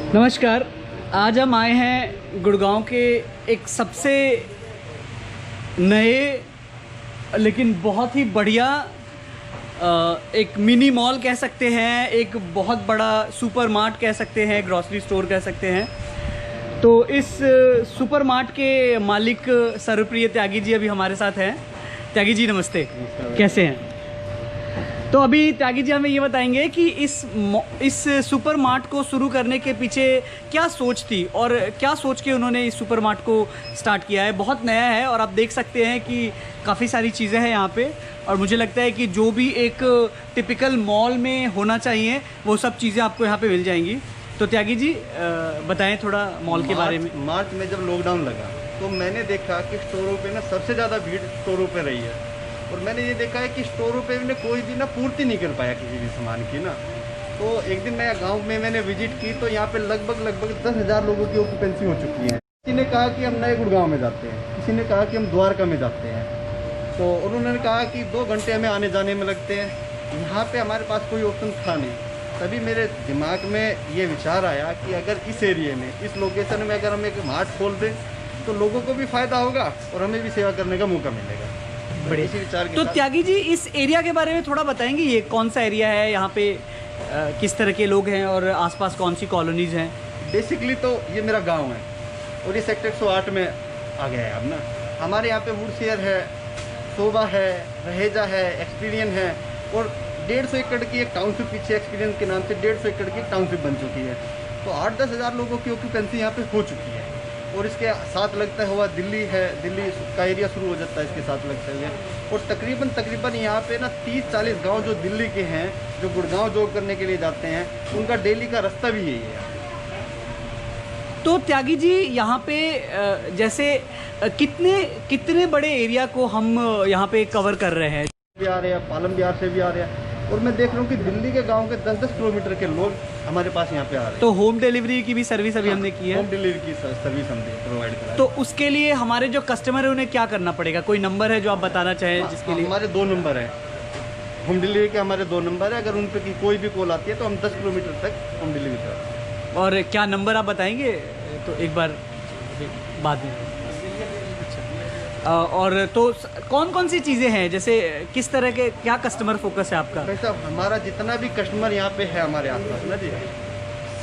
नमस्कार। आज हम आए हैं गुड़गांव के एक सबसे नए लेकिन बहुत ही बढ़िया एक मिनी मॉल कह सकते हैं, एक बहुत बड़ा सुपर मार्ट कह सकते हैं, ग्रॉसरी स्टोर कह सकते हैं। तो इस सुपर मार्ट के मालिक सर्वप्रिय त्यागी जी अभी हमारे साथ हैं। त्यागी जी नमस्ते, कैसे हैं? तो अभी त्यागी जी हमें ये बताएंगे कि इस सुपर मार्ट को शुरू करने के पीछे क्या सोच थी और क्या सोच के उन्होंने इस सुपर मार्ट को स्टार्ट किया है। बहुत नया है और आप देख सकते हैं कि काफ़ी सारी चीज़ें हैं यहाँ पे, और मुझे लगता है कि जो भी एक टिपिकल मॉल में होना चाहिए वो सब चीज़ें आपको यहाँ पे मिल जाएंगी। तो त्यागी जी बताएं थोड़ा मॉल के बारे में। मार्च में जब लॉकडाउन लगा तो मैंने देखा कि स्टोरों पे ना सबसे ज़्यादा भीड़ स्टोरों पे रही है, और मैंने ये देखा है कि स्टोरों पे ने कोई भी ना पूर्ति नहीं कर पाया किसी भी सामान की ना। तो एक दिन मैं गांव में मैंने विजिट की तो यहाँ पे लगभग 10,000 लोगों की ऑक्यूपेंसी हो चुकी है। किसी ने कहा कि हम नए गुड़गांव में जाते हैं, किसी ने कहा कि हम द्वारका में जाते हैं, तो उन्होंने कहा कि 2 घंटे हमें आने जाने में लगते हैं। यहाँ पर हमारे पास कोई ऑप्शन था नहीं। तभी मेरे दिमाग में ये विचार आया कि अगर इस एरिए में, इस लोकेशन में अगर हम एक मार्ट खोल दें तो लोगों को भी फ़ायदा होगा और हमें भी सेवा करने का मौका मिलेगा। बड़े इसी विचार के तो साथ। त्यागी जी इस एरिया के बारे में थोड़ा बताएंगे, ये कौन सा एरिया है, यहाँ पे किस तरह के लोग हैं और आसपास कौन सी कॉलोनीज हैं? बेसिकली तो ये मेरा गांव है और ये सेक्टर 108 में आ गया है अब ना। हमारे यहाँ पे वुडशेयर है, शोभा है, रहेजा है, एक्सपीरियन है, और 150 एकड़ की एक टाउनशिप पीछे एक्सपीरियंस के नाम से 150 एकड़ की टाउनशिप बन चुकी है। तो 8-10 हज़ार लोगों की ऑक्यूपेंसी यहाँ पे हो चुकी है। और इसके साथ लगता हुआ दिल्ली है, दिल्ली का एरिया शुरू हो जाता है इसके साथ लगते हुए, और तकरीबन यहाँ पे ना 30-40 गांव जो दिल्ली के हैं, जो गुड़गांव जॉब करने के लिए जाते हैं, उनका डेली का रास्ता भी यही है। तो त्यागी जी यहाँ पे जैसे कितने बड़े एरिया को हम यहाँ पे कवर कर रहे हैं? भी आ रहे हैं, पालम बिहार से भी आ रहे हैं, और मैं देख रहा हूँ कि दिल्ली के गांव के 10-10 किलोमीटर के लोग हमारे पास यहाँ पे आ रहे हैं। तो होम डिलीवरी की भी सर्विस अभी हमने की है। होम डिलीवरी की सर्विस हम प्रोवाइड करा। तो उसके लिए हमारे जो कस्टमर है उन्हें क्या करना पड़ेगा? कोई नंबर है जो आप बताना चाहें जिसके लिए? हमारे 2 नंबर है होम डिलीवरी के, हमारे 2 नंबर है। अगर उन पर की कोई भी कॉल आती है तो हम 10 किलोमीटर तक होम डिलीवरी कराते हैं। और क्या नंबर आप बताएंगे तो एक बार बाद में। और तो कौन कौन सी चीज़ें हैं, जैसे किस तरह के, क्या कस्टमर फोकस है आपका? भाई साहब, हमारा जितना भी कस्टमर यहाँ पे है हमारे आसपास ना जी,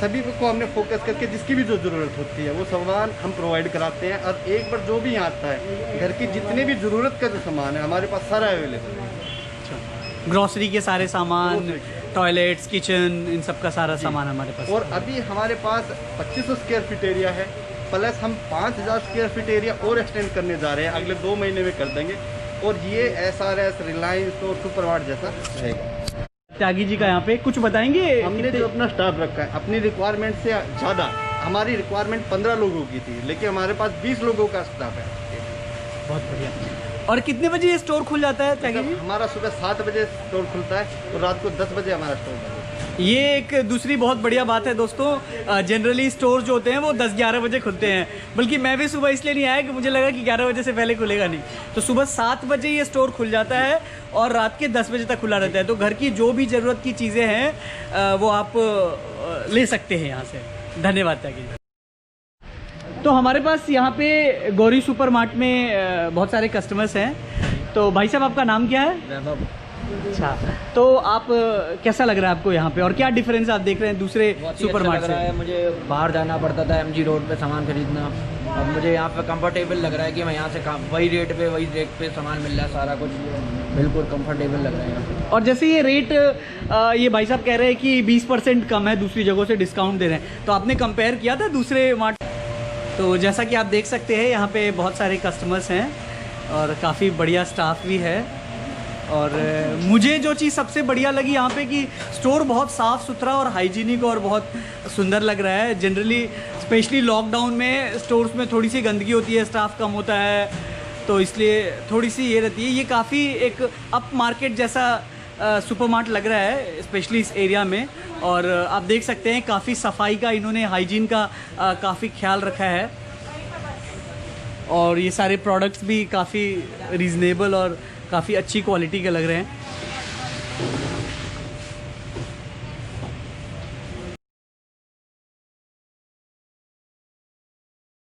सभी को हमने फोकस करके जिसकी भी जो ज़रूरत होती है वो सामान हम प्रोवाइड कराते हैं। और एक बार जो भी यहाँ आता है, घर की जितने भी ज़रूरत का जो सामान है हमारे पास सारा अवेलेबल है। अच्छा, ग्रॉसरी के सारे सामान, टॉयलेट्स, किचन, इन सब का सारा सामान हमारे पास। और अभी हमारे पास 2500 स्क्वायर फीट एरिया है, प्लस हम 5000 स्क्वायर फीट एरिया और एक्सटेंड करने जा रहे हैं, अगले 2 महीने में कर देंगे। और ये SRS, रिलायंस और सुपर मार्ट जैसा रहेगा। त्यागी जी का यहाँ पे कुछ बताएंगे? हमने जो अपना स्टाफ रखा है, अपनी रिक्वायरमेंट से ज़्यादा, हमारी रिक्वायरमेंट 15 लोगों की थी, लेकिन हमारे पास 20 लोगों का स्टाफ है। बहुत बढ़िया। और कितने बजे ये स्टोर खुल जाता है त्यागी जी? हमारा सुबह 7 बजे स्टोर खुलता है और रात को 10 बजे हमारा स्टोर बंद होता है। ये एक दूसरी बहुत बढ़िया बात है दोस्तों। जनरली स्टोर जो होते हैं वो 10-11 बजे खुलते हैं, बल्कि मैं भी सुबह इसलिए नहीं आया कि मुझे लगा कि 11 बजे से पहले खुलेगा नहीं। तो सुबह 7 बजे ये स्टोर खुल जाता है और रात के 10 बजे तक खुला रहता है। तो घर की जो भी ज़रूरत की चीज़ें हैं वो आप ले सकते हैं यहाँ से। धन्यवाद त्यागी जी। तो हमारे पास यहाँ पे गौरी सुपर मार्ट में बहुत सारे कस्टमर्स हैं। तो भाई साहब, आपका नाम क्या है? अच्छा, तो आप कैसा लग रहा है आपको यहाँ पे, और क्या डिफरेंस आप देख रहे हैं दूसरे सुपर मार्ट से? लग रहा है, मुझे बाहर जाना पड़ता था MG रोड पे सामान खरीदना, अब मुझे यहाँ पे कंफर्टेबल लग रहा है कि मैं यहाँ से वही रेट पे सामान मिल रहा है, सारा कुछ बिल्कुल कंफर्टेबल लग रहा है यहाँ पे। और जैसे ये रेट ये भाई साहब कह रहे हैं कि 20% कम है, दूसरी जगहों से डिस्काउंट दे रहे हैं, तो आपने कंपेयर किया था दूसरे मार्ट? तो जैसा कि आप देख सकते हैं यहाँ पे बहुत सारे कस्टमर्स हैं और काफ़ी बढ़िया स्टाफ भी है। और मुझे जो चीज़ सबसे बढ़िया लगी यहाँ पे कि स्टोर बहुत साफ़ सुथरा और हाइजीनिक और बहुत सुंदर लग रहा है। जनरली स्पेशली लॉकडाउन में स्टोर्स में थोड़ी सी गंदगी होती है, स्टाफ कम होता है, तो इसलिए थोड़ी सी ये रहती है। ये काफ़ी एक अप मार्केट जैसा सुपरमार्ट लग रहा है, स्पेशली इस एरिया में। और आप देख सकते हैं काफ़ी सफाई का, इन्होंने हाइजीन का काफ़ी ख्याल रखा है। और ये सारे प्रोडक्ट्स भी काफ़ी रीज़नेबल और काफ़ी अच्छी क्वालिटी के लग रहे हैं।